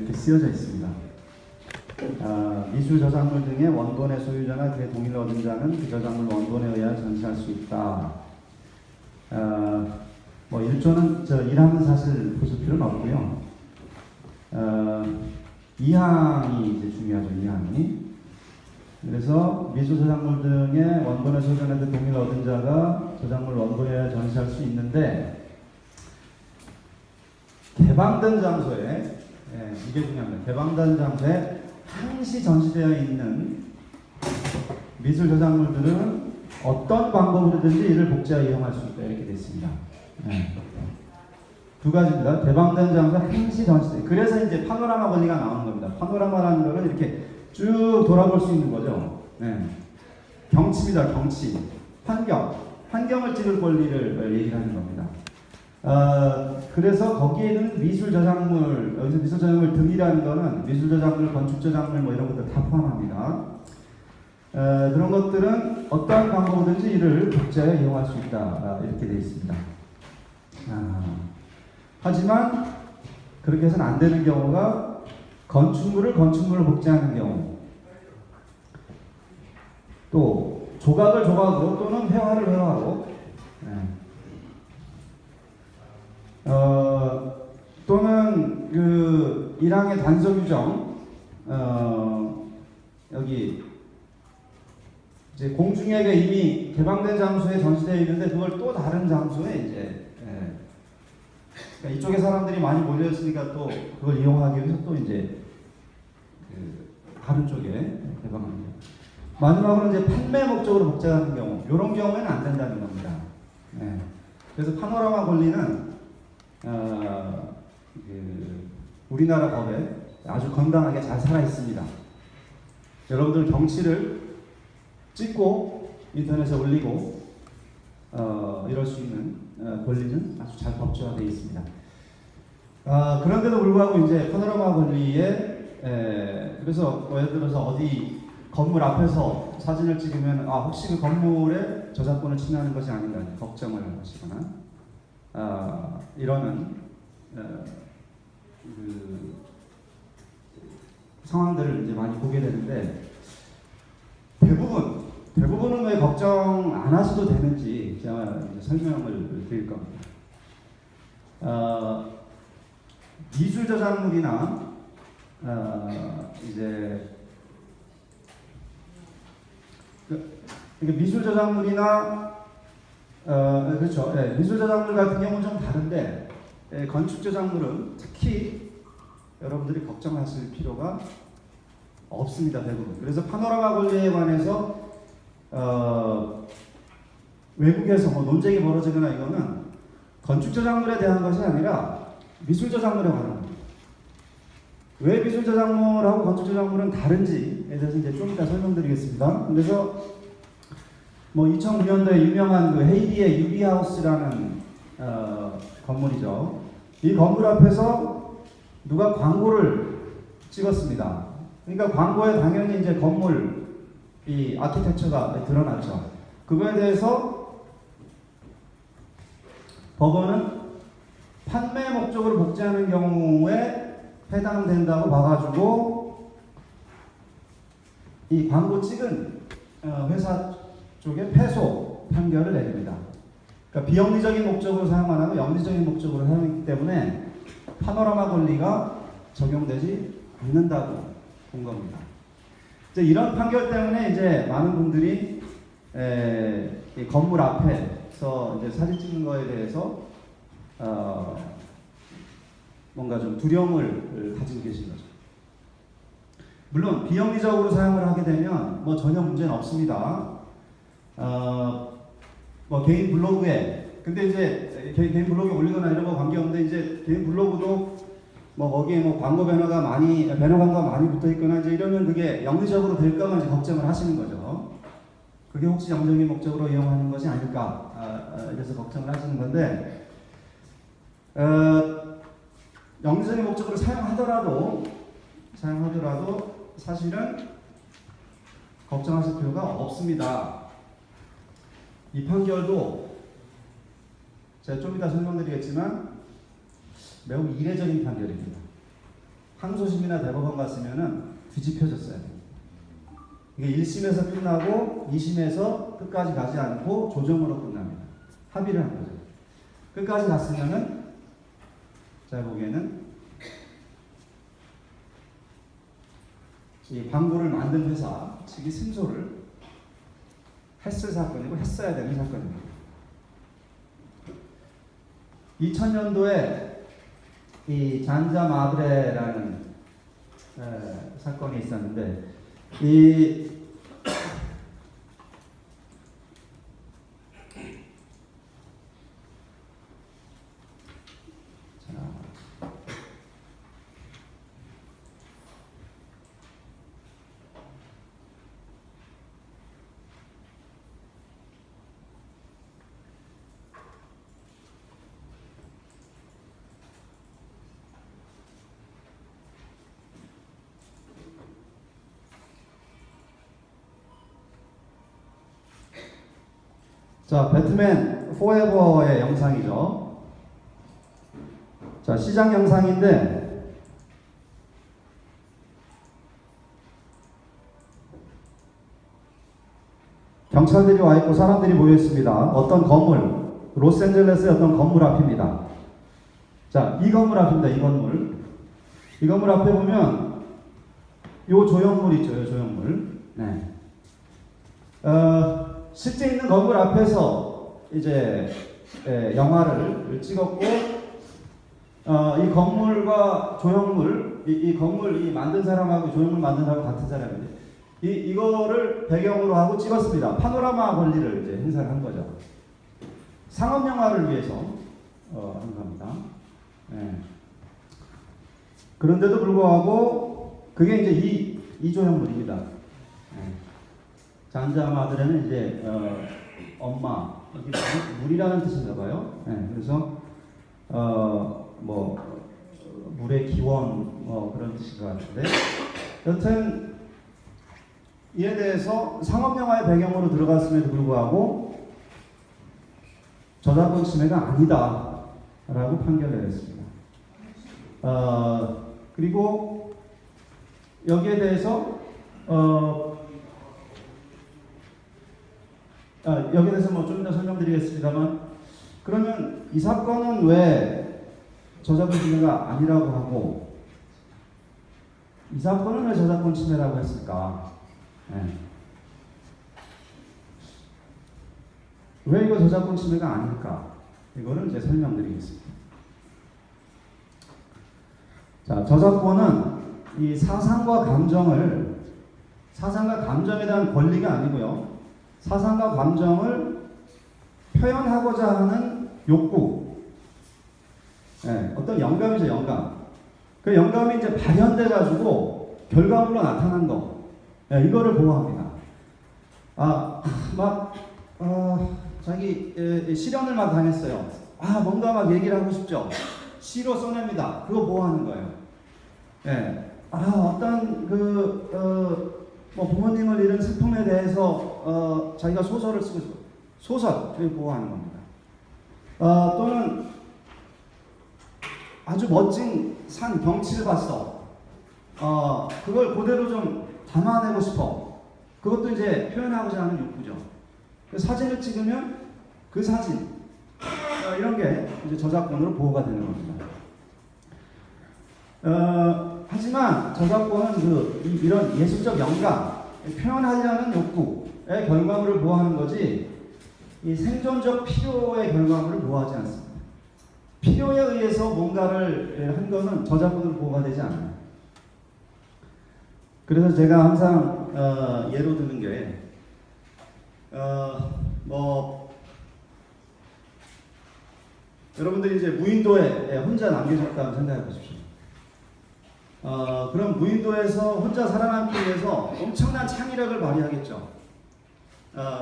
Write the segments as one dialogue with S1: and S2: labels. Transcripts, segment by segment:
S1: 이렇게 쓰여져 있습니다. 미술 저작물 등의 원본의 소유자나 그의 동의를 얻은 자는 그 저작물 원본에 의하여 전시할 수 있다. 뭐 1조는 1항은 사실 보실 필요는 없고요. 2항이 이제 중요하죠. 2항이. 그래서 미술 저작물 등의 원본의 소유자나 그 동의를 얻은 자가 저작물 원본에 의하여 전시할 수 있는데, 개방된 장소에, 이게 중요합니다. 개방된 장소에 항시 전시되어 있는 미술 저작물들은 어떤 방법으로든지 이를 복제하여 이용할 수 있다. 이렇게 되어 있습니다. 두 가지입니다. 개방된 장소에 항시 전시돼. 그래서 이제 파노라마 권리가 나오는 겁니다. 파노라마라는 것은 이렇게 쭉 돌아볼 수 있는 거죠. 경치입니다. 경치. 환경을 찍을 권리를 얘기하는 겁니다. 그래서 거기에는 미술 저작물, 여기서 미술 저작물 등이라는 거는 미술 저작물, 건축 저작물 뭐 이런 것들 다 포함합니다. 그런 것들은 어떠한 방법이든지 이를 복제하여 이용할 수 있다. 이렇게 되어 있습니다. 하지만 그렇게 해서는 안 되는 경우가 건축물을 복제하는 경우, 또 조각을 조각으로 또는 회화를 회화로, 또는 그 1항의 단서 규정, 여기 이제 공중에게 이미 개방된 장소에 전시되어 있는데 그걸 또 다른 장소에 이제, 그러니까 이쪽에 사람들이 많이 몰려있으니까 또 그걸 이용하기 위해서 또 이제 다른 쪽에 개방합니다. 마지막으로 이제 판매 목적으로 복제하는 경우, 이런 경우에는 안 된다는 겁니다. 그래서 파노라마 권리는 우리나라 법에 아주 건강하게 잘 살아 있습니다. 여러분들 경치를 찍고 인터넷에 올리고 이럴 수 있는 권리는 아주 잘 법제화되어 있습니다. 그런데도 불구하고 이제 파노라마 권리에 그래서 예를 들어서 어디 건물 앞에서 사진을 찍으면 혹시 그 건물의 저작권을 침해하는 것이 아닌가 걱정을 하시거나 이러는 그 상황들을 이제 많이 보게 되는데, 대부분은 왜 걱정 안 하셔도 되는지 제가 이제 설명을 드릴 겁니다. 미술 저작물이나 이제 미술 저작물이나 그렇죠. 미술 저작물 같은 경우는 좀 다른데, 건축 저작물은 특히 여러분들이 걱정하실 필요가 없습니다. 대부분. 그래서 파노라마 권리에 관해서 외국에서 뭐 논쟁이 벌어지거나 이거는 건축 저작물에 대한 것이 아니라 미술 저작물에 관한 겁니다. 왜 미술 저작물하고 건축 저작물은 다른지에 대해서 이제 좀 이따 설명드리겠습니다. 그래서 뭐 2009년도에 유명한 그 헤이디의 유비하우스라는 건물이죠. 이 건물 앞에서 누가 광고를 찍었습니다. 그러니까 광고에 당연히 이제 건물 이 아키텍처가 드러났죠. 그거에 대해서 법원은 판매 목적으로 복제하는 경우에 해당된다고 봐가지고 이 광고 찍은 회사 쪽에 패소 판결을 내립니다. 그러니까 비영리적인 목적으로 사용 안 하고 영리적인 목적으로 사용했기 때문에 파노라마 권리가 적용되지 않는다고 본 겁니다. 이제 이런 판결 때문에 이제 많은 분들이 이 건물 앞에서 이제 사진 찍는 거에 대해서 뭔가 좀 두려움을 가지고 계신 거죠. 물론 비영리적으로 사용을 하게 되면 뭐 전혀 문제는 없습니다. 뭐 개인 블로그에, 근데 이제 개인 블로그에 올리거나 이런 거 관계없는데, 이제 개인 블로그도 뭐 거기에 뭐 광고 배너 광고가 많이 붙어 있거나 이제 이러면 그게 영리적으로 될까봐 이제 걱정을 하시는 거죠. 그게 혹시 영리적인 목적으로 이용하는 것이 아닐까, 이래서 걱정을 하시는 건데, 영리적인 목적으로 사용하더라도 사실은 걱정하실 필요가 없습니다. 이 판결도 제가 좀 이따 설명드리겠지만 매우 이례적인 판결입니다. 항소심이나 대법원 갔으면은 뒤집혀졌어요. 이게 1심에서 끝나고 2심에서 끝까지 가지 않고 조정으로 끝납니다. 합의를 한 거죠. 끝까지 갔으면은 제가 보기에는 이 광고를 만든 회사 측이 승소를 했을 사건이고 했어야 되는 사건입니다. 2000년도에 이 잔자 마드레라는 사건이 있었는데 이 자, 배트맨 포에버의 영상이죠. 자, 시작 영상인데 경찰들이 와 있고 사람들이 모여 있습니다. 어떤 건물, 로스앤젤레스의 어떤 건물 앞입니다. 자, 이 건물 앞입니다. 이 건물. 이 건물 앞에 보면 요 조형물 있죠. 요 조형물. 네. 실제 있는 건물 앞에서 이제 영화를 찍었고, 이 건물과 조형물, 이 건물 이 만든 사람하고 조형물 만든 사람 같은 사람인데, 이거를 배경으로 하고 찍었습니다. 파노라마 권리를 이제 행사를 한 거죠. 상업 영화를 위해서 한 겁니다. 네. 그런데도 불구하고 그게 이제 이 조형물입니다. 네. 잔자 마드레는 이제 엄마, 물이라는 뜻인가 봐요. 네, 그래서 뭐 물의 기원 그런 뜻인 것 같은데, 여튼 이에 대해서 상업 영화의 배경으로 들어갔음에도 불구하고 저작권 침해가 아니다라고 판결을 내렸습니다. 그리고 여기에 대해서 여기에 대해서 뭐 좀 더 설명드리겠습니다만, 그러면 이 사건은 왜 저작권 침해가 아니라고 하고 이 사건은 왜 저작권 침해라고 했을까? 네. 왜 이거 저작권 침해가 아닐까? 이거를 이제 설명드리겠습니다. 자, 저작권은 이 사상과 감정에 대한 권리가 아니고요. 사상과 감정을 표현하고자 하는 욕구. 네, 어떤 영감이죠, 영감. 그 영감이 이제 발현돼가지고 결과물로 나타난 거. 네, 이거를 보호합니다. 자기 실현을 막 당했어요. 뭔가 막 얘기를 하고 싶죠. 시로 써냅니다. 그거 보호하는 거예요. 네. 어떤 뭐 부모님을 잃은 슬픔에 대해서 자기가 소설을 쓰고 싶어요. 소설을 보호하는 겁니다. 또는 아주 멋진 산 경치를 봤어. 그걸 그대로 좀 담아내고 싶어. 그것도 이제 표현하고자 하는 욕구죠. 사진을 찍으면 그 사진, 이런 게 이제 저작권으로 보호가 되는 겁니다. 하지만 저작권은 이런 예술적 영감, 표현하려는 욕구의 결과물을 보호하는 거지, 이 생존적 필요의 결과물을 보호하지 않습니다. 필요에 의해서 뭔가를 한 거는 저작권으로 보호가 되지 않아요. 그래서 제가 항상 예로 드는 게 여러분들이 이제 무인도에 혼자 남겨졌다고 생각해 보십시오. 그럼 무인도에서 혼자 살아남기 위해서 엄청난 창의력을 발휘하겠죠.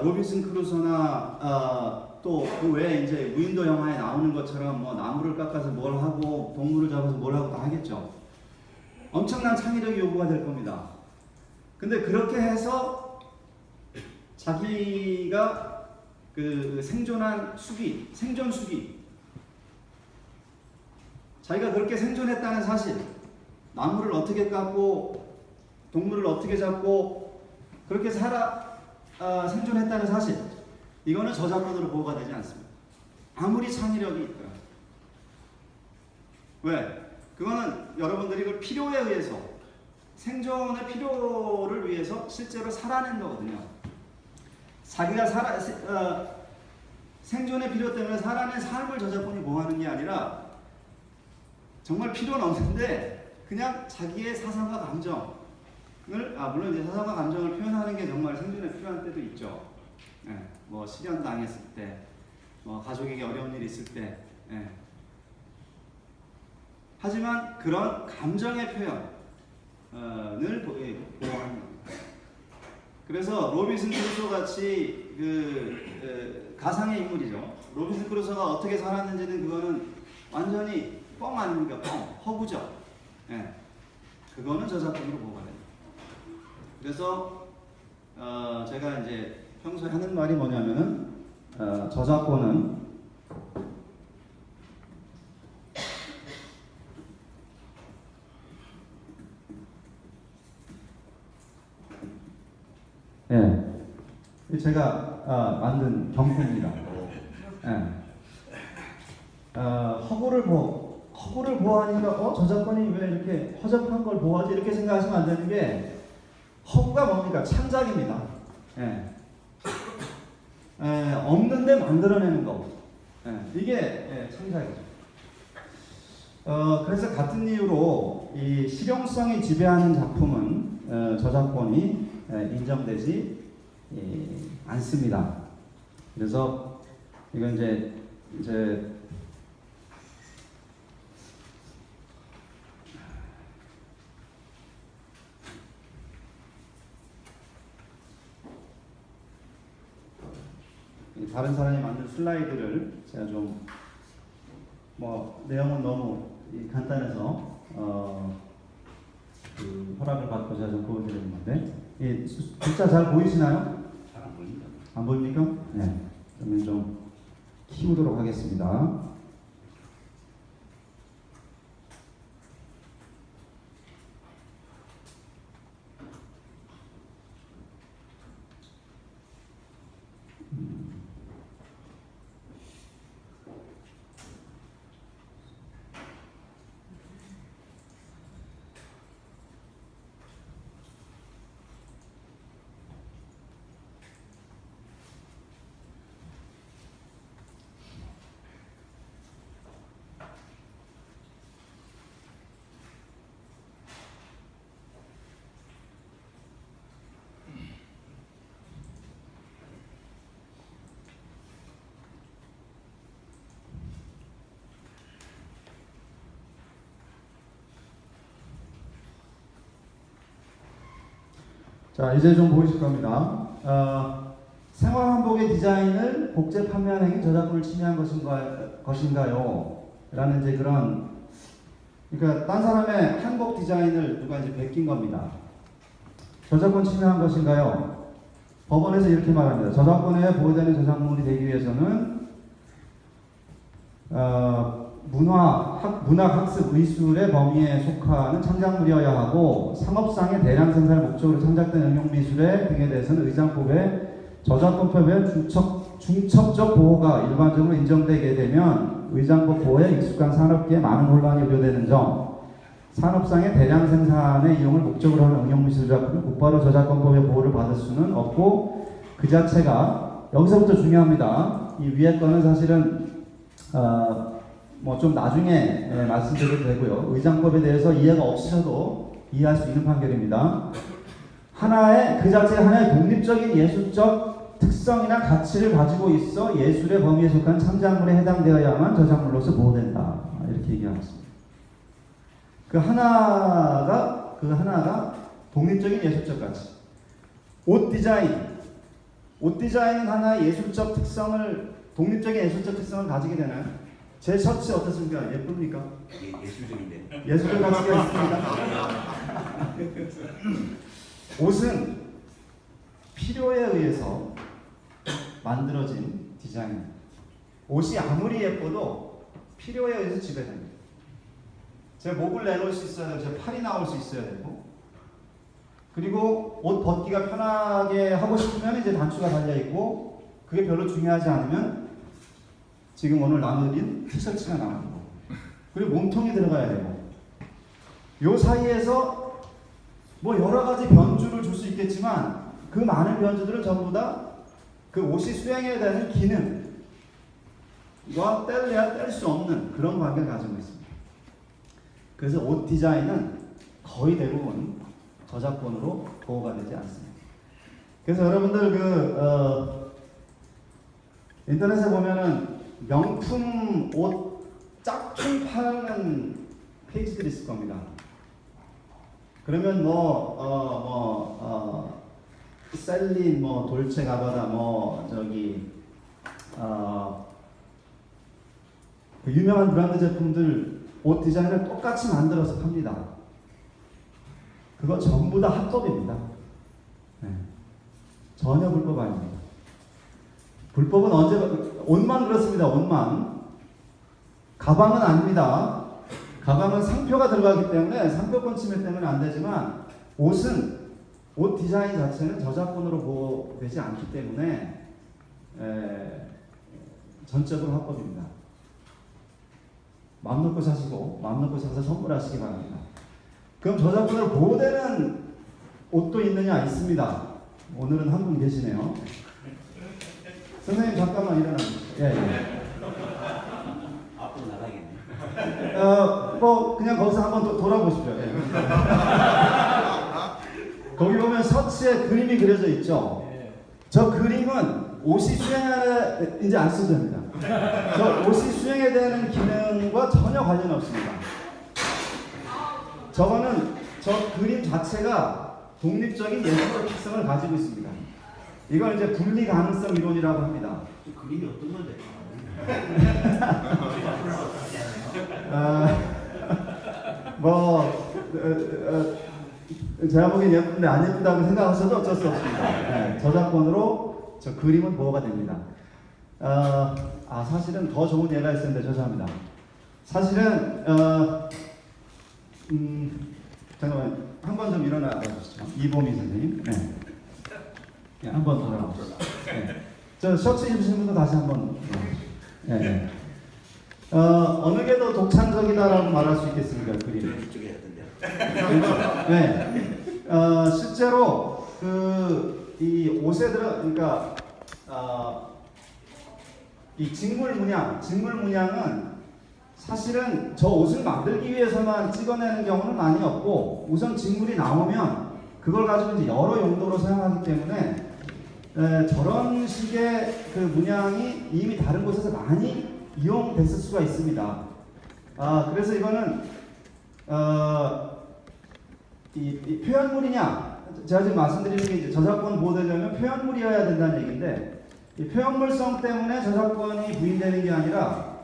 S1: 로빈슨 크루소나 또 그 외에 이제 무인도 영화에 나오는 것처럼 뭐 나무를 깎아서 뭘 하고 동물을 잡아서 뭘 하고 다 하겠죠. 엄청난 창의력이 요구가 될 겁니다. 근데 그렇게 해서 자기가 그 생존한 수기, 생존 수기, 자기가 그렇게 생존했다는 사실, 나무를 어떻게 깎고 동물을 어떻게 잡고 그렇게 생존했다는 사실, 이거는 저작권으로 보호가 되지 않습니다. 아무리 창의력이 있더라. 왜? 그거는 여러분들이 그 필요에 의해서, 생존의 필요를 위해서 실제로 살아낸 거거든요. 자기가 생존의 필요 때문에 살아낸 삶을 저작권이 보호하는 게 아니라 정말 필요는 없는데 그냥 자기의 사상과 감정을, 물론 이제 사상과 감정을 표현하는 게 정말 생존에 필요한 때도 있죠. 예, 뭐 실현 당했을 때, 뭐 가족에게 어려운 일이 있을 때. 예. 하지만 그런 감정의 표현을 보호하는 겁니다. 그래서 로빈슨 크루소 같이 가상의 인물이죠. 로빈슨 크루소가 어떻게 살았는지는 그거는 완전히 뻥 아닙니까? 뻥, 허구죠. 예, 그거는 저작권으로 보호가 됩니다. 그래서 제가 이제 평소에 하는 말이 뭐냐면은 저작권은 예, 제가 만든 경품입니다. 예. 허구를 보호하니까 저작권이 왜 이렇게 허접한 걸 보호하지 이렇게 생각하시면 안 되는 게, 허구가 뭡니까? 창작입니다. 예. 없는데 만들어내는 거. 이게 창작이죠. 그래서 같은 이유로 이 실용성이 지배하는 작품은 저작권이 인정되지 않습니다. 그래서 이건 이제 다른 사람이 만든 슬라이드를 제가 좀 내용은 너무 간단해서 허락을 받고 제가 좀 보여드리는 건데, 글자 잘 보이시나요?
S2: 잘 안 보입니다.
S1: 안 보입니까? 네. 그러면 좀 키우도록 하겠습니다. 자, 이제 좀 보이실 겁니다. 생활한복의 디자인을 복제 판매하는 행위 저작권을 침해한 것인가요? 라는 이제 그런, 그러니까 딴 사람의 한복 디자인을 누가 이제 베낀 겁니다. 저작권 침해한 것인가요? 법원에서 이렇게 말합니다. 저작권에 보호되는 저작물이 되기 위해서는 문학학습 의술의 범위에 속하는 창작물이어야 하고, 상업상의 대량 생산을 목적으로 창작된 응용미술에 등에 대해서는 의장법의 저작권법의 중첩적 보호가 일반적으로 인정되게 되면 의장법 보호에 익숙한 산업계에 많은 혼란이 우려되는 점, 산업상의 대량 생산의 이용을 목적으로 하는 응용미술 작품은 곧바로 저작권법의 보호를 받을 수는 없고, 그 자체가 여기서부터 중요합니다. 이 위에 거는 사실은 좀 나중에 말씀드려도 되고요. 의장법에 대해서 이해가 없으셔도 이해할 수 있는 판결입니다. 그 자체가 하나의 독립적인 예술적 특성이나 가치를 가지고 있어 예술의 범위에 속한 창작물에 해당되어야만 저작물로서 보호된다. 이렇게 얘기하겠습니다. 그 하나가 독립적인 예술적 가치. 옷 디자인은 하나의 예술적 특성을, 독립적인 예술적 특성을 가지게 되나요? 제 셔츠 어떻습니까? 예쁩니까?
S2: 예술적인데.
S1: 예술적 가치가 있습니다. 옷은 필요에 의해서 만들어진 디자인입니다. 옷이 아무리 예뻐도 필요에 의해서 지배됩니다. 제 목을 내놓을 수 있어야 되고 제 팔이 나올 수 있어야 되고 그리고 옷 벗기가 편하게 하고 싶으면 이제 단추가 달려있고 그게 별로 중요하지 않으면 지금 오늘 나눠드린 티셔츠가 나오는 거고 그리고 몸통이 들어가야 되고 요 사이에서 뭐 여러 가지 변주를 줄 수 있겠지만 그 많은 변주들은 전부 다 그 옷이 수행해야 되는 기능과 뗄래야 뗄 수 없는 그런 관계를 가지고 있습니다. 그래서 옷 디자인은 거의 대부분 저작권으로 보호가 되지 않습니다. 그래서 여러분들 인터넷에 보면은 명품 옷 짝퉁 파는 페이지들이 있을 겁니다. 그러면 셀린 돌체 가바다 그 유명한 브랜드 제품들 옷 디자인을 똑같이 만들어서 팝니다. 그거 전부 다 합법입니다. 네. 전혀 불법 아닙니다. 불법은 언제 옷만 그렇습니다. 옷만 가방은 아닙니다. 가방은 상표가 들어가기 때문에 상표권 침해 때문에 안 되지만 옷은 옷 디자인 자체는 저작권으로 보호되지 않기 때문에 전적으로 합법입니다. 마음 놓고 사시고 마음 놓고 사서 선물하시기 바랍니다. 그럼 저작권으로 보호되는 옷도 있느냐? 있습니다. 오늘은 한 분 계시네요. 선생님 잠깐만 일어나주세요. 예.
S2: 앞으로 나가겠네.
S1: 그냥 거기서 한번 돌아보십시오. 예. 거기 보면 셔츠에 그림이 그려져 있죠. 저 그림은 옷이 수행하는 이제 안 써도 됩니다. 저 옷이 수행해야 되는 기능과 전혀 관련 없습니다. 저거는 저 그림 자체가 독립적인 예술적 특성을 가지고 있습니다. 이걸 이제 분리 가능성 이론이라고 합니다.
S2: 그림이 어떤 건데?
S1: 제가 보기엔 예쁜데 안 예쁘다고 생각하셔도 어쩔 수 없습니다. 네, 저작권으로 저 그림은 보호가 됩니다. 사실은 더 좋은 예가 있었는데 죄송합니다. 사실은 잠깐만 한 번 좀 일어나 주시죠. 이보미 선생님. 네. 한 번 더 나와주세요. 네. 저 셔츠 입으신 분도 다시 한번. 네. 어느 게 더 독창적이다라고 말할 수 있겠습니까? 그림.
S2: 이쪽에 하던데.
S1: 네. 실제로 이 옷에 그러니까 이 직물 문양은 사실은 저 옷을 만들기 위해서만 찍어내는 경우는 많이 없고 우선 직물이 나오면 그걸 가지고 이제 여러 용도로 사용하기 때문에 저런 식의 그 문양이 이미 다른 곳에서 많이 이용됐을 수가 있습니다. 그래서 이거는 이 표현물이냐? 제가 지금 말씀드리는 게 이제 저작권 보호되려면 표현물이어야 된다는 얘기인데 이 표현물성 때문에 저작권이 부인되는 게 아니라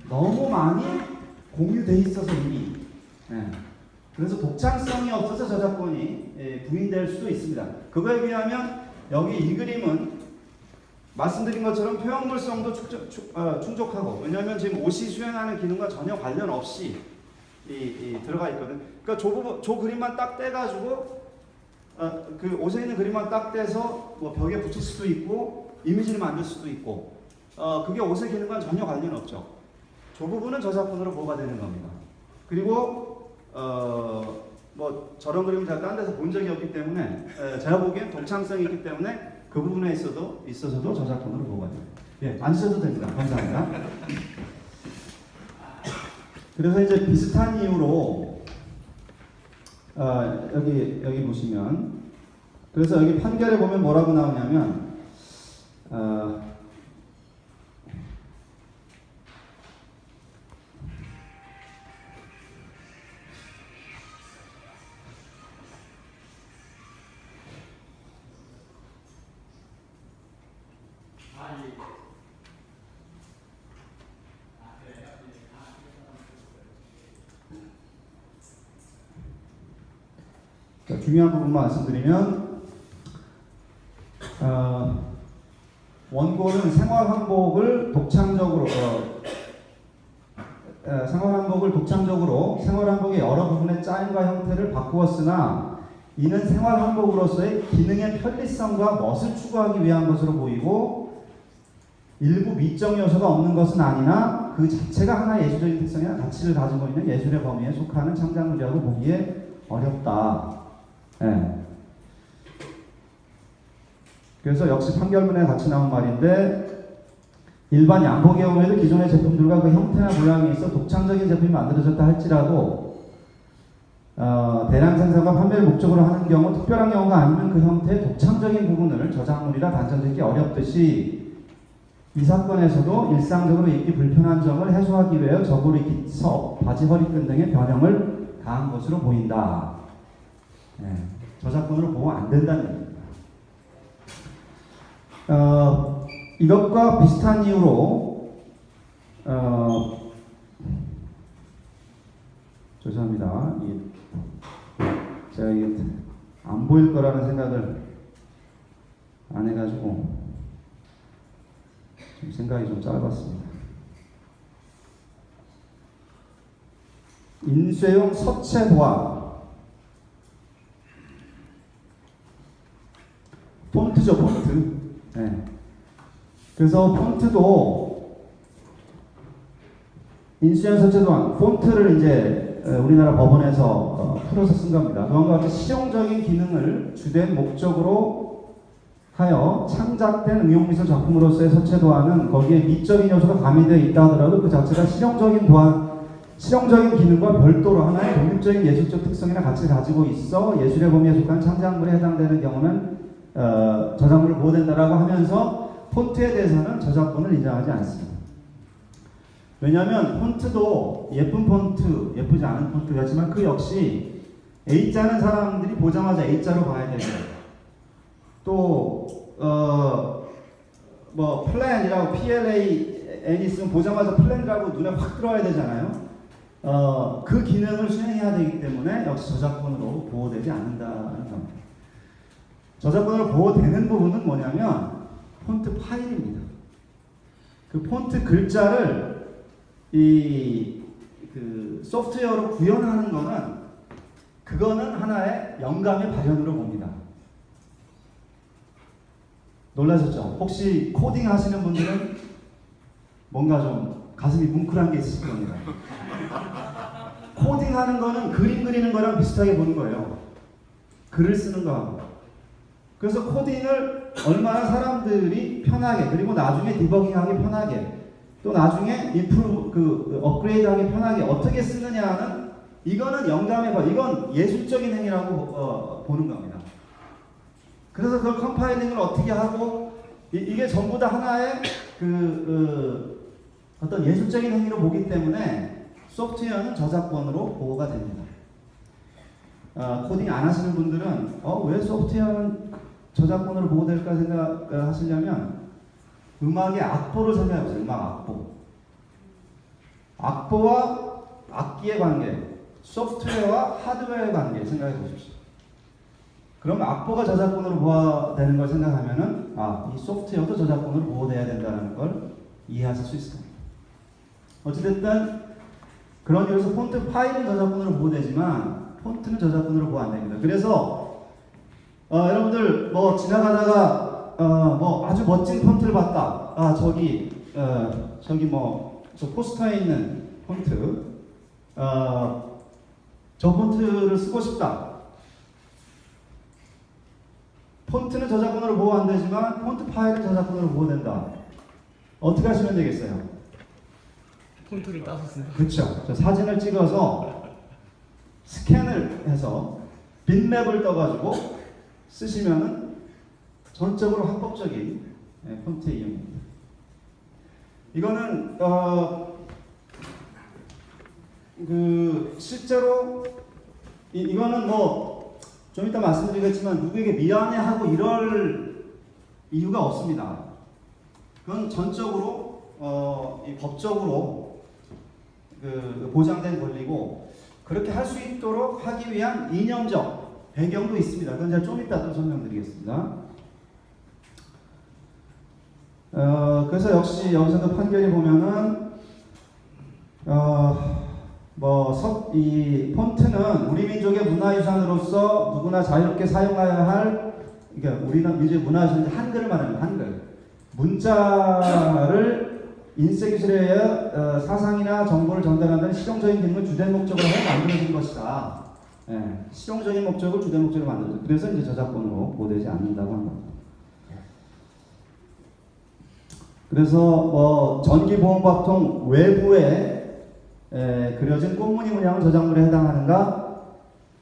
S1: 너무 많이 공유돼 있어서 이미 그래서 독창성이 없어서 저작권이 부인될 수도 있습니다. 그거에 비하면 여기 이 그림은 말씀드린 것처럼 표현물성도 충족하고 왜냐하면 지금 옷이 수행하는 기능과 전혀 관련 없이 들어가 있거든. 그러니까 저 그림만 딱 떼가지고 그 옷에 있는 그림만 딱 떼서 뭐 벽에 붙일 수도 있고 이미지를 만들 수도 있고 그게 옷의 기능과는 전혀 관련 없죠. 저 부분은 저작권으로 보호가 되는 겁니다. 그리고 뭐 저런 그림을 제가 딴 데서 본 적이 없기 때문에 제가 보기엔 독창성이 있기 때문에 그 부분에 있어서도 저작권으로 보호가 돼요. 예, 앉으셔도 됩니다. 감사합니다. 그래서 이제 비슷한 이유로 여기 보시면 그래서 여기 판결에 보면 뭐라고 나오냐면 중요한 부분만 말씀드리면 원고는 생활 한복을 독창적으로 생활한복을 독창적으로 생활한복의 여러 부분의 짜임과 형태를 바꾸었으나 이는 생활한복으로서의 기능의 편리성과 멋을 추구하기 위한 것으로 보이고 일부 미적 요소가 없는 것은 아니나 그 자체가 하나의 예술적인 특성이나 가치를 가지고 있는 예술의 범위에 속하는 창작물이라고 보기에 어렵다. 예. 그래서 역시 판결문에 같이 나온 말인데 일반 양복의 경우에도 기존의 제품들과 그 형태나 모양에 있어 독창적인 제품이 만들어졌다 할지라도 대량 생산과 판매를 목적으로 하는 경우 특별한 경우가 아니면 그 형태의 독창적인 부분을 저작물이라 단정짓기 어렵듯이 이 사건에서도 일상적으로 입기 불편한 점을 해소하기 위해 저고리, 서, 바지 허리끈 등의 변형을 가한 것으로 보인다. 네, 저작권으로 보호 안 된다는 얘기입니다. 이것과 비슷한 이유로 죄송합니다. 제가 이게 안 보일 거라는 생각을 안 해가지고 좀 생각이 좀 짧았습니다. 인쇄용 서체 도안 폰트죠, 폰트. 네. 그래서 폰트도 인쇄용 서체 도안 폰트를 이제 우리나라 법원에서 풀어서 쓴 겁니다. 그와 같이 실용적인 기능을 주된 목적으로 하여 창작된 응용미술 작품으로서의 서체 도안은 거기에 미적인 요소가 가미되어 있다 하더라도 그 자체가 실용적인 기능과 별도로 하나의 독립적인 예술적 특성이나 가치를 가지고 있어 예술의 범위에 속한 창작물에 해당되는 경우는 저작물을 보호된다라고 하면서 폰트에 대해서는 저작권을 인정하지 않습니다. 왜냐하면 폰트도 예쁜 폰트, 예쁘지 않은 폰트가 있지만 그 역시 A자는 사람들이 보자마자 A자로 봐야 되고 또 뭐 플랜이라고 PLAN 있으면 보자마자 플랜이라고 눈에 확 들어와야 되잖아요. 그 기능을 수행해야 되기 때문에 역시 저작권으로 보호되지 않는다는 겁니다. 저작권으로 보호되는 부분은 뭐냐면 폰트 파일입니다. 그 폰트 글자를 그 소프트웨어로 구현하는 그거는 하나의 영감의 발현으로 봅니다. 놀라셨죠? 혹시 코딩 하시는 분들은 뭔가 좀 가슴이 뭉클한 게 있으실 겁니다. 코딩하는 거는 그림 그리는 거랑 비슷하게 보는 거예요. 글을 쓰는 거하고. 그래서 코딩을 얼마나 사람들이 편하게 그리고 나중에 디버깅하기 편하게 또 나중에 업그레이드하기 편하게 어떻게 쓰느냐는 이거는 영감의 발, 이건 예술적인 행위라고 보는 겁니다. 그래서 그걸 컴파일링을 어떻게 하고 이게 전부 다 하나의 어떤 예술적인 행위로 보기 때문에 소프트웨어는 저작권으로 보호가 됩니다. 코딩 안 하시는 분들은 왜 소프트웨어는 저작권으로 보호될까 생각하시려면 음악의 악보를 생각해보세요. 음악 악보. 악보와 악기의 관계, 소프트웨어와 하드웨어의 관계 생각해 보십시오. 그럼 악보가 저작권으로 보호되는 걸 생각하면은 이 소프트웨어도 저작권으로 보호돼야 된다는 걸 이해하실 수 있을 겁니다. 어찌됐든 그런 이유에서 폰트 파일은 저작권으로 보호되지만 폰트는 저작권으로 보호 안 됩니다. 그래서 여러분들 뭐 지나가다가 뭐 아주 멋진 폰트를 봤다. 저기 뭐 저 포스터에 있는 폰트 저 폰트를 쓰고 싶다. 폰트는 저작권으로 보호 안 되지만 폰트 파일은 저작권으로 보호된다. 어떻게 하시면 되겠어요?
S3: 폰트를 따서 쓴다.
S1: 그렇죠. 저 사진을 찍어서 스캔을 해서 빈맵을 떠가지고 쓰시면은 전적으로 합법적인 폰트의 이용입니다. 이거는 실제로 이거는 뭐 좀 이따 말씀드리겠지만 누구에게 미안해하고 이럴 이유가 없습니다. 그건 전적으로 법적으로 보장된 권리고 그렇게 할 수 있도록 하기 위한 이념적 배경도 있습니다. 그건 제가 좀 이따 또 설명드리겠습니다. 그래서 역시 여기서도 판결이 보면은 이 폰트는 우리 민족의 문화유산으로서 누구나 자유롭게 사용해야 할, 그러니까 우리 민족의 문화유산인데 한글을 말하는 한글. 문자를 인쇄기술에 의해 사상이나 정보를 전달하는 실용적인 기능을 주된 목적으로 해 만들어진 것이다. 예, 실용적인 목적을 주된 목적으로 만들어져. 그래서 이제 저작권으로 보호되지 않는다고 한 겁니다. 그래서 전기보험법통 외부에 그려진 꽃무늬 문양은 저작물에 해당하는가?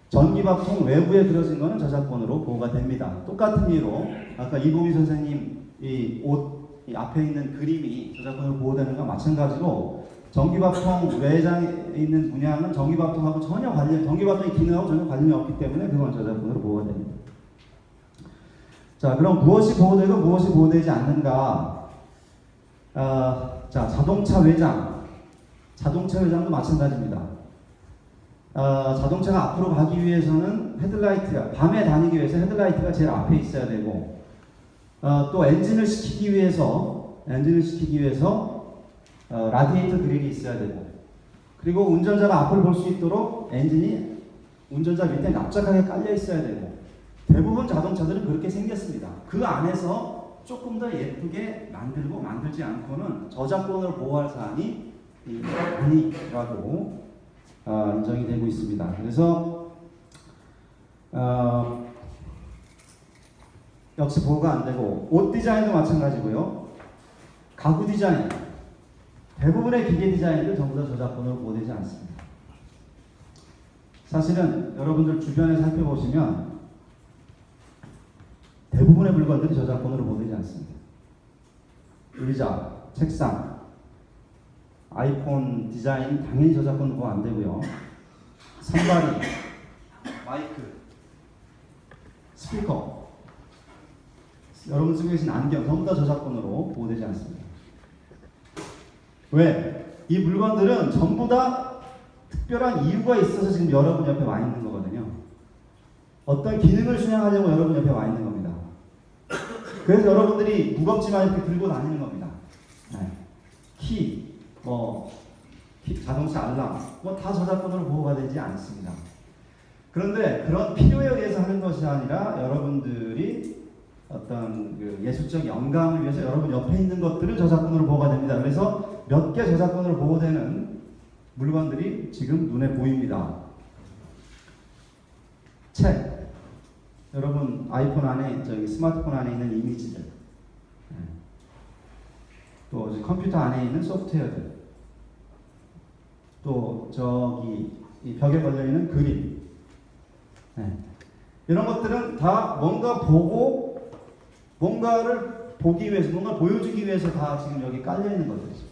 S1: 전기밥통 외부에 그려진 것은 저작권으로 보호가 됩니다. 똑같은 이유로 아까 이보미 선생님 이 앞에 있는 그림이 저작권으로 보호되는 것과 마찬가지로 전기밥통 외장에 있는 문양은 전기밥통하고 전혀 전기밥통의 기능하고 전혀 관련이 없기 때문에 그건 저작권으로 보호가 됩니다. 자, 그럼 무엇이 보호되고 무엇이 보호되지 않는가? 자, 자동차 외장도 마찬가지입니다. 자동차가 앞으로 가기 위해서는 헤드라이트가, 밤에 다니기 위해서 헤드라이트가 제일 앞에 있어야 되고, 또 엔진을 시키기 위해서 라디에이터 그릴이 있어야 되고, 그리고 운전자가 앞을 볼 수 있도록 엔진이 운전자 밑에 납작하게 깔려 있어야 되고, 대부분 자동차들은 그렇게 생겼습니다. 그 안에서 조금 더 예쁘게 만들고 만들지 않고는 저작권으로 보호할 사안이 아니라고 인정이 되고 있습니다. 그래서 역시 보호가 안 되고, 옷 디자인도 마찬가지고요. 가구 디자인, 대부분의 기계 디자인들 전부 다 저작권으로 보호되지 않습니다. 사실은 여러분들 주변에 살펴보시면 대부분의 물건들이 저작권으로 보호되지 않습니다. 의자, 책상, 아이폰 디자인 당연히 저작권 보호 안 되고요. 선발이, 마이크, 스피커, 여러분 쓰고 계신 안경 전부 다 저작권으로 보호되지 않습니다. 왜? 이 물건들은 전부 다 특별한 이유가 있어서 지금 여러분 옆에 와 있는 거거든요. 어떤 기능을 수행하려고 여러분 옆에 와 있는 겁니다. 그래서 여러분들이 무겁지만 이렇게 들고 다니는 겁니다. 네. 키, 자동차 알람, 다 저작권으로 보호가 되지 않습니다. 그런데 그런 필요에 의해서 하는 것이 아니라 여러분들이 어떤 그 예술적 영감을 위해서 여러분 옆에 있는 것들은 저작권으로 보호가 됩니다. 그래서 몇 개 저작권으로 보호되는 물건들이 지금 눈에 보입니다. 책, 여러분 아이폰 안에, 스마트폰 안에 있는 이미지들, 또 컴퓨터 안에 있는 소프트웨어들, 또 이 벽에 걸려 있는 그림, 이런 것들은 다 뭔가를 보기 위해서, 뭔가 보여주기 위해서 다 지금 여기 깔려 있는 것들이죠.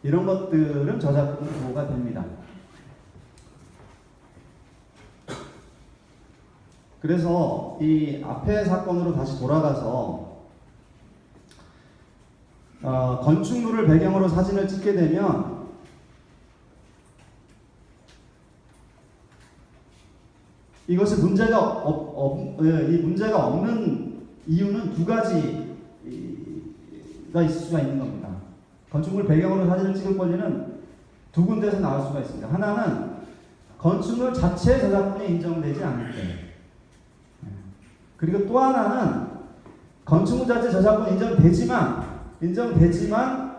S1: 이런 것들은 저작권 보호가 됩니다. 그래서 이 앞의 사건으로 다시 돌아가서 건축물을 배경으로 사진을 찍게 되면 이것이 문제가 없는 이유는 두 가지가 있을 수가 있는 겁니다. 건축물 배경으로 사진을 찍을 권리는 두 군데에서 나올 수가 있습니다. 하나는 건축물 자체의 저작권이 인정되지 않을 때, 그리고 또 하나는 건축물 자체 저작권 인정되지만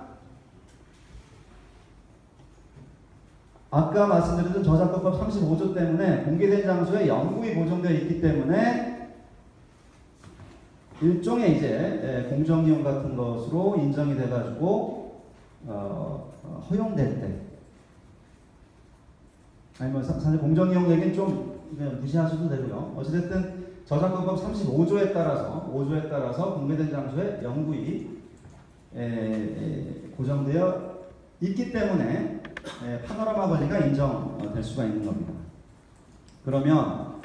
S1: 아까 말씀드렸던 저작권법 35조 때문에 공개된 장소에 영구히 보존되어 있기 때문에 일종의 이제 공정이용 같은 것으로 인정이 돼가지고 허용될 때, 아니면 사실 공정이용 얘기는 좀 무시하셔도 되고요. 어찌됐든 저작권법 35조에 따라서 공개된 장소에 영구히 고정되어 있기 때문에 파노라마 권리가 인정될 수가 있는 겁니다. 그러면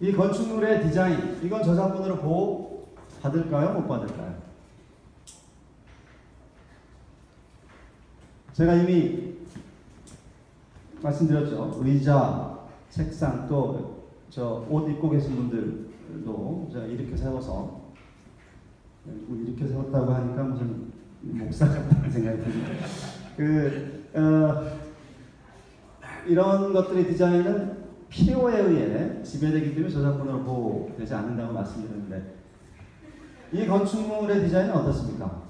S1: 이 건축물의 디자인, 이건 저작권으로 보호 받을까요? 못 받을까요? 제가 이미 말씀드렸죠. 의자, 책상, 또 옷 입고 계신 분들도 제가 이렇게 세워서 이렇게 세웠다고 하니까 무슨 목사 같다는 생각이 듭니다. 이런 것들의 디자인은 필요에 의해 지배되기 때문에 저작권으로 보호되지 않는다고 말씀드렸는데 이 건축물의 디자인은 어떻습니까?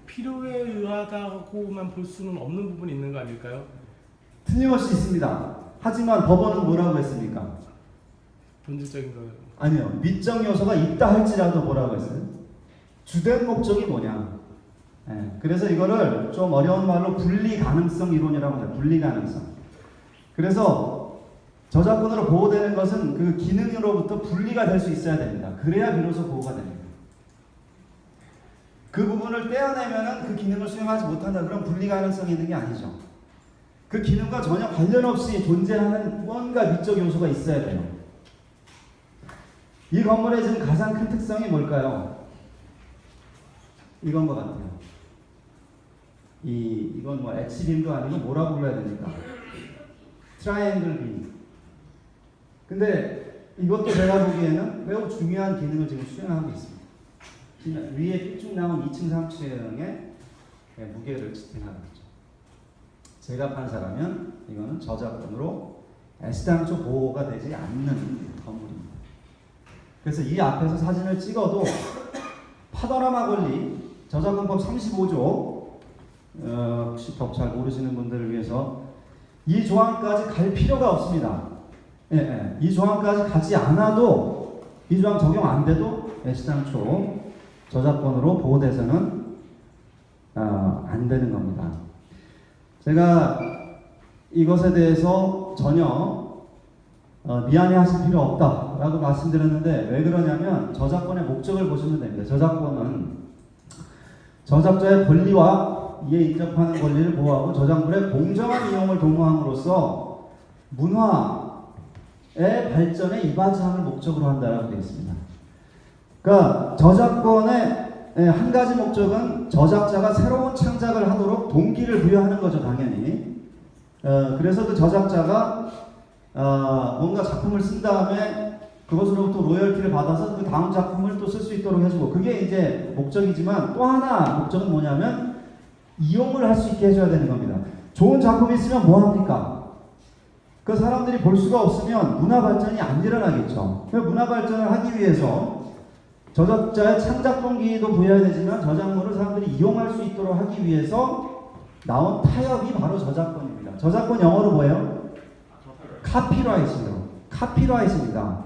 S3: 필요에 의하다고만 볼 수는 없는 부분이 있는 거 아닐까요?
S1: 틀림없이 있습니다. 하지만 법원은 뭐라고 했습니까?
S3: 본질적인 거.
S1: 아니요. 미적 요소가 있다 할지라도 뭐라고 했어요? 주된 목적이 뭐냐? 그래서 이거를 좀 어려운 말로 분리 가능성 이론이라고 해요. 분리 가능성. 그래서 저작권으로 보호되는 것은 그 기능으로부터 분리가 될 수 있어야 됩니다. 그래야 비로소 보호가 됩니다. 그 부분을 떼어내면은 그 기능을 수행하지 못한다. 그럼 분리 가능성이 있는 게 아니죠. 그 기능과 전혀 관련 없이 존재하는 뭔가 미적 요소가 있어야 돼요. 이 건물의 지금 가장 큰 특성이 뭘까요? 이건 것 같아요. 이건 뭐 H빔도 아니고 뭐라고 불러야 됩니까? 트라이앵글 빔. 근데 이것도 제가 보기에는 매우 중요한 기능을 지금 수행하고 있습니다. 위에 쭉 나온 2층, 3층에 무게를 지탱하고 있죠. 제가 판사라면 이거는 저작권으로 애시당초 보호가 되지 않는 건물입니다. 그래서 이 앞에서 사진을 찍어도 파노라마 권리 저작권법 35조 혹시 법 잘 모르시는 분들을 위해서 이 조항까지 갈 필요가 없습니다. 이 조항까지 가지 않아도 이 조항 적용 안 돼도 애시당초 저작권으로 보호돼서는 안 되는 겁니다. 제가 이것에 대해서 전혀 미안해하실 필요 없다라고 말씀드렸는데 왜 그러냐면 저작권의 목적을 보시면 됩니다. 저작권은 저작자의 권리와 이에 인접하는 권리를 보호하고 저작물의 공정한 이용을 도모함으로써 문화의 발전에 이바지함을 목적으로 한다라고 되어 있습니다. 그러니까 저작권의 한 가지 목적은 저작자가 새로운 창작을 하도록 동기를 부여하는 거죠, 당연히. 그래서 그 저작자가 뭔가 작품을 쓴 다음에 그것으로부터 로열티를 받아서 그 다음 작품을 또 쓸 수 있도록 해주고 그게 이제 목적이지만 또 하나 목적은 뭐냐면 이용을 할 수 있게 해줘야 되는 겁니다. 좋은 작품이 있으면 뭐합니까? 그 사람들이 볼 수가 없으면 문화 발전이 안 일어나겠죠. 그 문화 발전을 하기 위해서 저작자의 창작 동기도 부여해야 되지만 저작물을 사람들이 이용할 수 있도록 하기 위해서 나온 타협이 바로 저작권입니다. 저작권 영어로 뭐예요? 카피라이트요. 카피라이트입니다.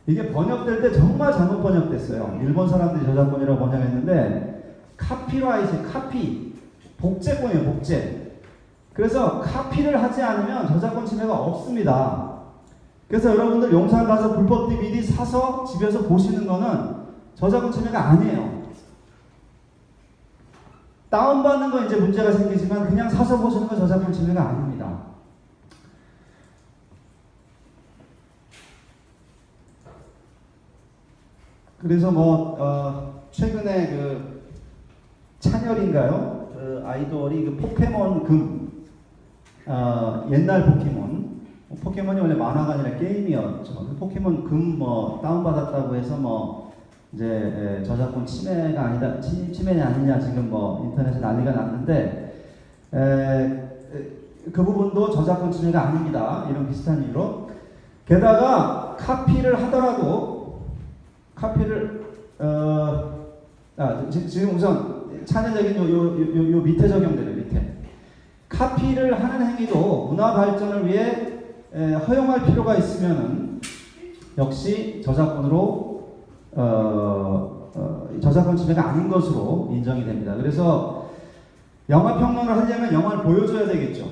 S1: 이게 번역될 때 정말 잘못 번역됐어요. 일본 사람들이 저작권이라고 번역했는데 카피라이트, 카피, 복제권이에요. 복제. 그래서 카피를 하지 않으면 저작권 침해가 없습니다. 그래서 여러분들 용산 가서 불법 DVD 사서 집에서 보시는 거는 저작권 침해가 아니에요. 다운받는 건 이제 문제가 생기지만 그냥 사서 보시는 건 저작권 침해가 아닙니다. 그래서 최근에 그 찬열인가요? 그 아이돌이 그 포켓몬 금 옛날 포켓몬이 원래 만화가 아니라 게임이었죠. 포켓몬 금 다운받았다고 해서 이제 저작권 침해가 아니다, 침해냐 아니냐 지금 인터넷에 난리가 났는데 그 부분도 저작권 침해가 아닙니다. 이런 비슷한 이유로. 게다가 카피를 하더라도 지금 우선 찬열적인 요 밑에 적용돼요. 밑에 카피를 하는 행위도 문화 발전을 위해 허용할 필요가 있으면은 역시 저작권으로 저작권 침해가 아닌 것으로 인정이 됩니다. 그래서 영화 평론을 하려면 영화를 보여줘야 되겠죠.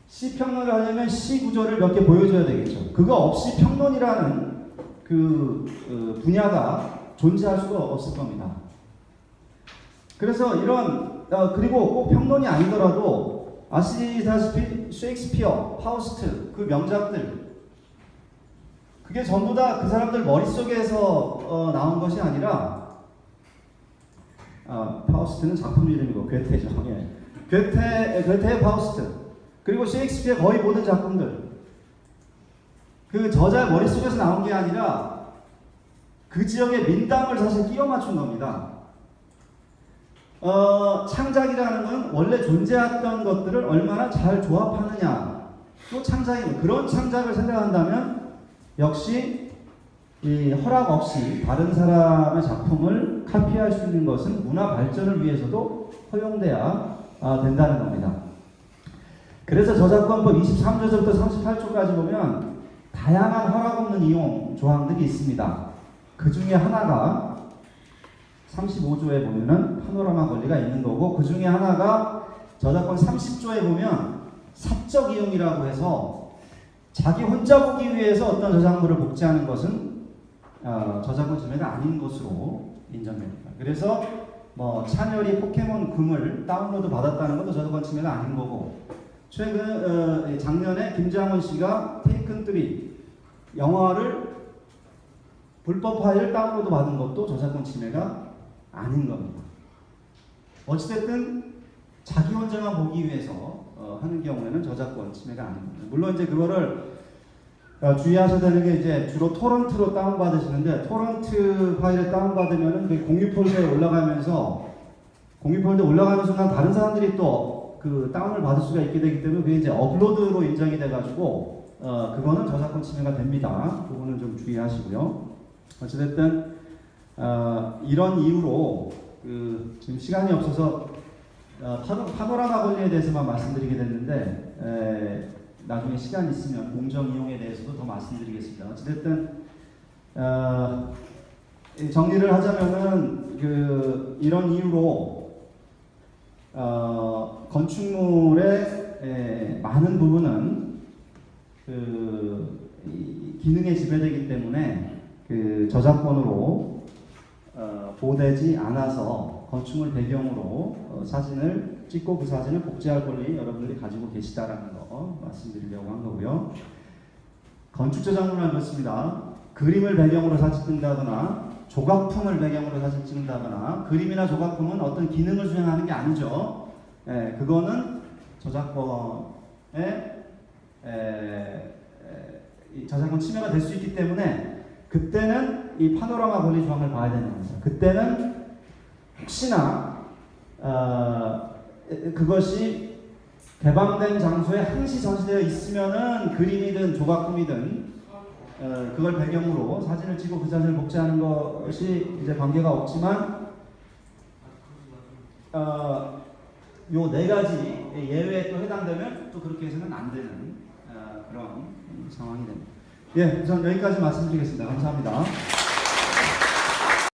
S1: 시 평론을 하려면 시 구조를 몇 개 보여줘야 되겠죠. 그거 없이 평론이라는 그 분야가 존재할 수가 없을 겁니다. 그래서 이런 그리고 꼭 평론이 아니더라도 아시다시피 셰익스피어, 파우스트 그 명작들 그게 전부 다 그 사람들 머릿속에서 나온 것이 아니라 파우스트는 작품 이름이고 괴테죠. 예. 괴테의 파우스트 그리고 셰익스피어 거의 모든 작품들 그 저자 머릿속에서 나온 게 아니라 그 지역의 민담을 사실 끼워 맞춘 겁니다. 창작이라는 건 원래 존재했던 것들을 얼마나 잘 조합하느냐 또 창작입니다. 그런 창작을 생각한다면 역시 이 허락 없이 다른 사람의 작품을 카피할 수 있는 것은 문화 발전을 위해서도 허용돼야 된다는 겁니다. 그래서 저작권법 23조부터 38조까지 보면 다양한 허락 없는 이용 조항들이 있습니다. 그 중에 하나가 35조에 보면은 파노라마 권리가 있는 거고, 그 중에 하나가 저작권 30조에 보면 사적 이용이라고 해서 자기 혼자 보기 위해서 어떤 저작물을 복제하는 것은 저작권 침해가 아닌 것으로 인정됩니다. 그래서 뭐 찬열이 포켓몬 금을 다운로드 받았다는 것도 저작권 침해가 아닌 거고, 최근 작년에 김장원 씨가 테이큰3 영화를 불법 파일 다운로드 받은 것도 저작권 침해가 아닌 겁니다. 어찌됐든 자기 혼자만 보기 위해서 하는 경우에는 저작권 침해가 아닙니다. 물론 이제 그거를 주의하셔야 되는 게 이제 주로 토런트로 다운받으시는데, 토런트 파일을 다운받으면은 그 공유 폴더에 올라가면서 공유 폴더에 올라가는 순간 다른 사람들이 또 그 다운을 받을 수가 있게 되기 때문에 그게 이제 업로드로 인정이 돼가지고 그거는 저작권 침해가 됩니다. 그거는 좀 주의하시고요. 어찌됐든 이런 이유로 지금 시간이 없어서 파노라마 권리에 대해서만 말씀드리게 됐는데 나중에 시간 있으면 공정 이용에 대해서도 더 말씀드리겠습니다. 어찌됐든 정리를 하자면은 이런 이유로 건축물의 많은 부분은 기능에 지배되기 때문에 저작권으로 보호되지 않아서 건축물 배경으로 사진을 찍고 그 사진을 복제할 권리 여러분들이 가지고 계시다라는 거 말씀드리려고 한 거고요. 건축 저작물은 그렇습니다. 그림을 배경으로 사진 찍는다거나 조각품을 배경으로 사진 찍는다거나, 그림이나 조각품은 어떤 기능을 수행하는 게 아니죠. 그거는 저작권에 저작권 침해가 될 수 있기 때문에 그때는 이 파노라마 권리 조항을 봐야 되는 겁니다. 그때는 혹시나 그것이 개방된 장소에 항시 전시되어 있으면은 그림이든 조각품이든 그걸 배경으로 사진을 찍고 그 사진을 복제하는 것이 이제 관계가 없지만 요 네 가지 예외에 또 해당되면 또 그렇게 해서는 안 되는 그런 상황이 됩니다. 예, 우선 여기까지 말씀드리겠습니다. 감사합니다.